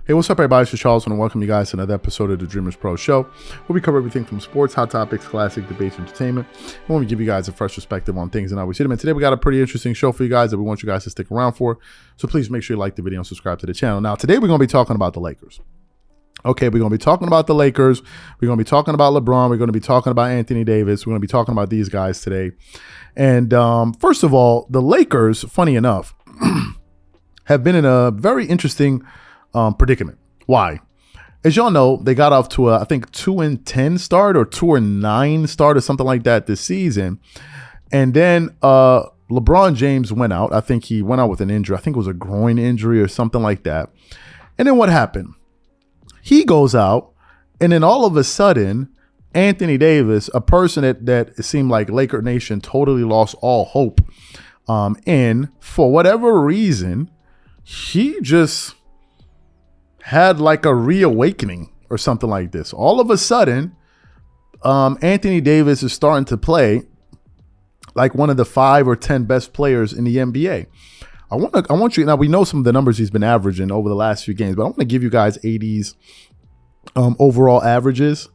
Hey, what's up, everybody? It's Charles, and I welcome you guys to another episode of the Dreamerspro Show, where we cover everything from sports, hot topics, classic debates, entertainment, and when we give you guys a fresh perspective on things and how we see them. And today we got a pretty interesting show for you guys that we want you guys to stick around for. So please make sure you like the video and subscribe to the channel. Now, today we're going to be talking about the Lakers. Okay, we're going to be talking about the Lakers. We're going to be talking about LeBron. We're going to be talking about Anthony Davis. We're going to be talking about these guys today. And first of all, the Lakers, funny enough, have been in a very interesting predicament. Why? As y'all know, they got off to a, I think, 2-10 start or 2-9 start or something like that this season. And then LeBron James went out. I think he went out with an injury. I think it was a groin injury or something like that. And then what happened? He goes out, and then all of a sudden, Anthony Davis, a person that it seemed like Laker Nation totally lost all hope in, for whatever reason, he just had like a reawakening or something like this. All of a sudden, Anthony Davis is starting to play like one of the 5 or 10 best players in the NBA. I want you, now we know some of the numbers he's been averaging over the last few games, but I want to give you guys 80s overall averages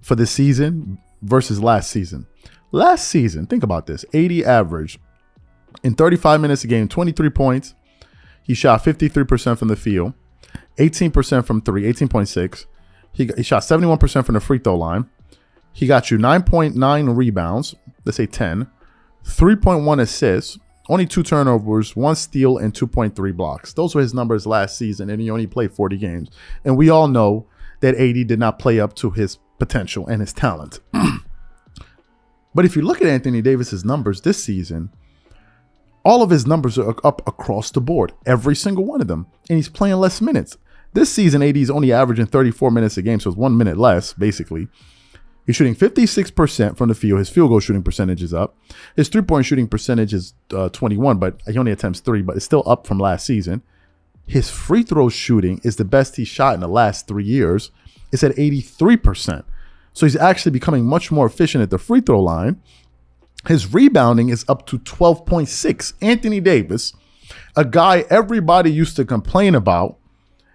for the season versus last season. Last season, think about this, 80 average in 35 minutes a game, 23 points. He shot 53% from the field, 18% from three, 18.6. He shot 71% from the free throw line. He got you 9.9 rebounds, let's say 10, 3.1 assists, only 2 turnovers, 1 steal, and 2.3 blocks. Those were his numbers last season, and he only played 40 games. And we all know that AD did not play up to his potential and his talent. But if you look at Anthony Davis's numbers this season, all of his numbers are up across the board, every single one of them, and he's playing less minutes. This season, AD is only averaging 34 minutes a game, so it's 1 minute less, basically. He's shooting 56% from the field. His field goal shooting percentage is up. His three-point shooting percentage is 21, but he only attempts 3, but it's still up from last season. His free throw shooting is the best he's shot in the last 3 years. It's at 83%. So he's actually becoming much more efficient at the free throw line. His rebounding is up to 12.6. Anthony Davis, a guy everybody used to complain about,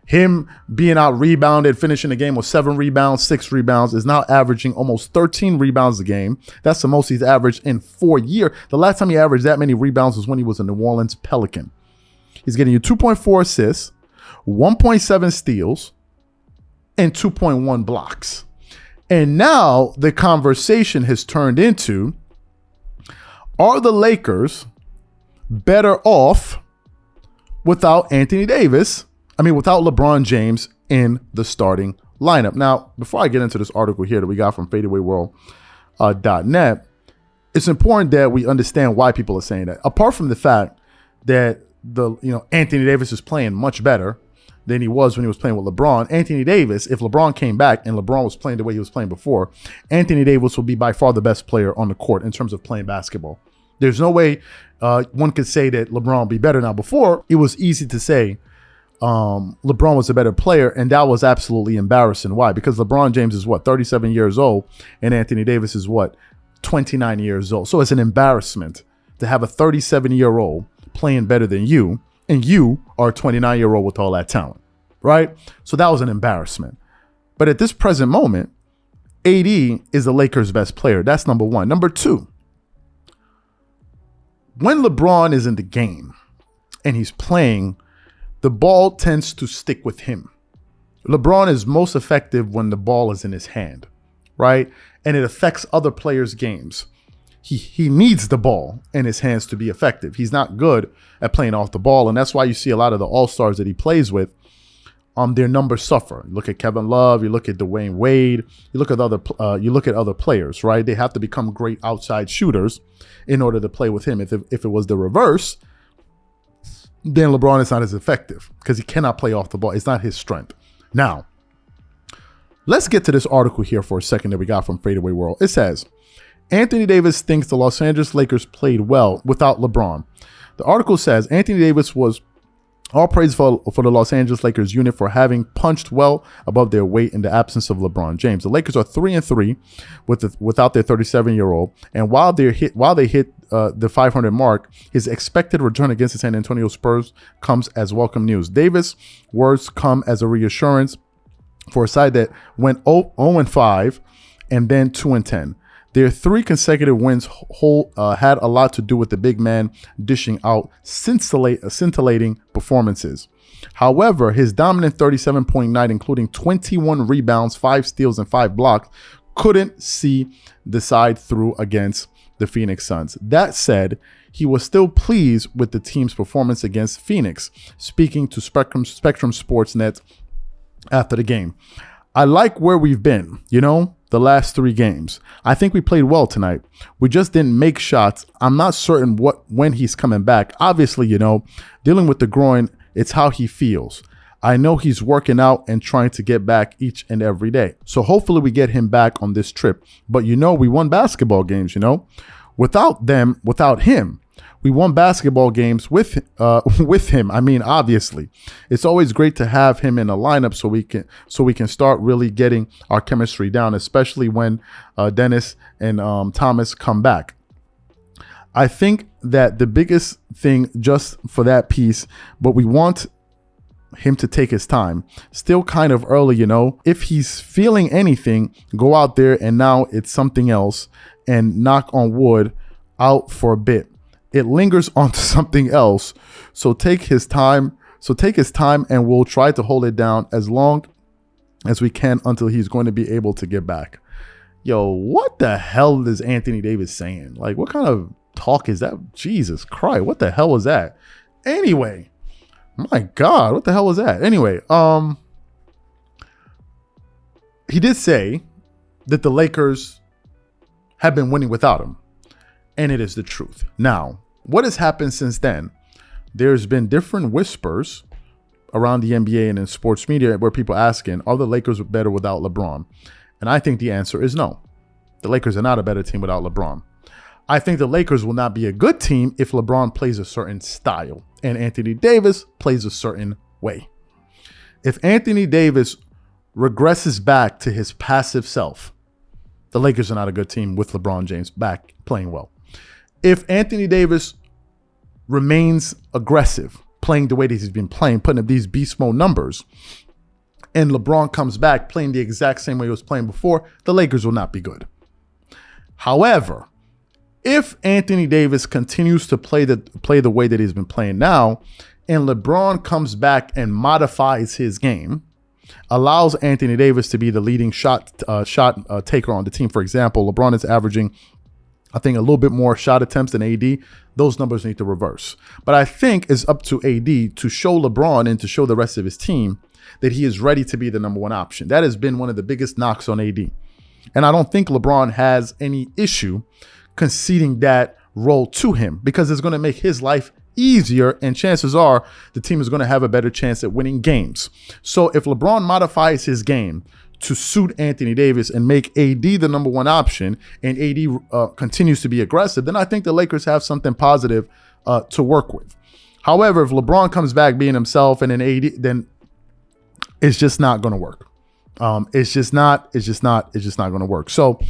him being out rebounded, finishing the game with 7 rebounds, 6 rebounds, is now averaging almost 13 rebounds a game. That's the most he's averaged in 4 years. The last time he averaged that many rebounds was when he was a New Orleans Pelican. He's getting you 2.4 assists, 1.7 steals, and 2.1 blocks. And now the conversation has turned into, are the Lakers better off without Anthony Davis? Without LeBron James in the starting lineup. Now, before I get into this article here that we got from fadeawayworld.net, it's important that we understand why people are saying that. Apart from the fact that Anthony Davis is playing much better than he was when he was playing with LeBron. Anthony Davis, if LeBron came back and LeBron was playing the way he was playing before, Anthony Davis will be by far the best player on the court in terms of playing basketball. There's no way one could say that LeBron will be better. Now, before, it was easy to say LeBron was a better player, and that was absolutely embarrassing. Why? Because LeBron James is 37 years old, and Anthony Davis is 29 years old. So it's an embarrassment to have a 37-year-old playing better than you, and you are a 29-year-old with all that talent, right? So that was an embarrassment. But at this present moment, AD is the Lakers' best player. That's number one. Number two, when LeBron is in the game and he's playing, the ball tends to stick with him. LeBron is most effective when the ball is in his hand, right? And it affects other players' games. He needs the ball in his hands to be effective. He's not good at playing off the ball, and that's why you see a lot of the all-stars that he plays with, their numbers suffer. You look at Kevin Love, you look at Dwayne Wade, you look at other players, right? They have to become great outside shooters in order to play with him. If it was the reverse, then LeBron is not as effective because he cannot play off the ball. It's not his strength. Now, let's get to this article here for a second that we got from Fadeaway World. It says, Anthony Davis thinks the Los Angeles Lakers played well without LeBron. The article says Anthony Davis was All praise for the Los Angeles Lakers unit for having punched well above their weight in the absence of LeBron James. The Lakers are 3-3 without their 37-year-old, and while they hit the 500 mark, his expected return against the San Antonio Spurs comes as welcome news. Davis' words come as a reassurance for a side that went 0-5 and then 2-10. Their 3 consecutive wins had a lot to do with the big man dishing out scintillating performances. However, his dominant 37-point night, including 21 rebounds, 5 steals, and 5 blocks, couldn't see the side through against the Phoenix Suns. That said, he was still pleased with the team's performance against Phoenix, speaking to Spectrum Sportsnet after the game. I like where we've been, the last 3 games. I think we played well tonight. We just didn't make shots. I'm not certain when he's coming back. Obviously, dealing with the groin, it's how he feels. I know he's working out and trying to get back each and every day. So hopefully we get him back on this trip. But we won basketball games, Without him, we won basketball games with him. I mean, obviously, it's always great to have him in a lineup so we can start really getting our chemistry down, especially when Dennis and Thomas come back. I think that the biggest thing just for that piece, but we want him to take his time. Still kind of early, If he's feeling anything, go out there and now it's something else and knock on wood out for a bit. It lingers onto something else. So take his time and we'll try to hold it down as long as we can until he's going to be able to get back. Yo, what the hell is Anthony Davis saying? Like, what kind of talk is that? Jesus Christ, what the hell was that? Anyway, my God, what the hell was that? Anyway, he did say that the Lakers have been winning without him. And it is the truth. Now, what has happened since then? There's been different whispers around the NBA and in sports media where people asking, are the Lakers better without LeBron? And I think the answer is no. The Lakers are not a better team without LeBron. I think the Lakers will not be a good team if LeBron plays a certain style and Anthony Davis plays a certain way. If Anthony Davis regresses back to his passive self, the Lakers are not a good team with LeBron James back playing well. If Anthony Davis remains aggressive, playing the way that he's been playing, putting up these beast mode numbers, and LeBron comes back playing the exact same way he was playing before, the Lakers will not be good. However, if Anthony Davis continues to play the way that he's been playing now, and LeBron comes back and modifies his game, allows Anthony Davis to be the leading shot taker on the team. For example, LeBron is averaging, I think, a little bit more shot attempts than AD. Those numbers need to reverse. But I think it's up to AD to show LeBron and to show the rest of his team that he is ready to be the number 1 option. That has been one of the biggest knocks on AD. And I don't think LeBron has any issue conceding that role to him because it's going to make his life easier, and chances are the team is going to have a better chance at winning games. So if LeBron modifies his game to suit Anthony Davis and make AD the number 1 option, and AD continues to be aggressive, then I think the Lakers have something positive to work with. However, if LeBron comes back being himself and then AD, then it's just not going to work. It's just not going to work. So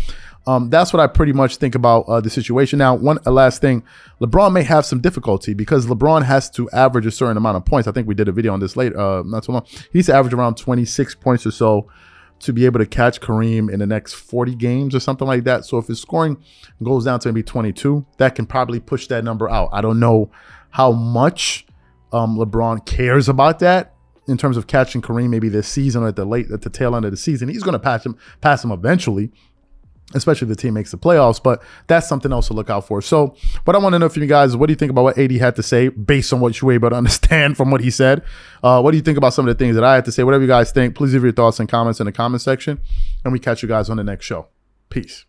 that's what I pretty much think about the situation. Now, one last thing, LeBron may have some difficulty because LeBron has to average a certain amount of points. I think we did a video on this later, not so long. He needs to average around 26 points or so to be able to catch Kareem in the next 40 games or something like that. So if his scoring goes down to maybe 22, that can probably push that number out. I don't know how much LeBron cares about that in terms of catching Kareem maybe this season or at the tail end of the season. He's going to pass him eventually, especially if the team makes the playoffs, but that's something else to look out for. So what I want to know from you guys is, what do you think about what AD had to say based on what you were able to understand from what he said? What do you think about some of the things that I had to say? Whatever you guys think, please leave your thoughts and comments in the comment section, and we catch you guys on the next show. Peace.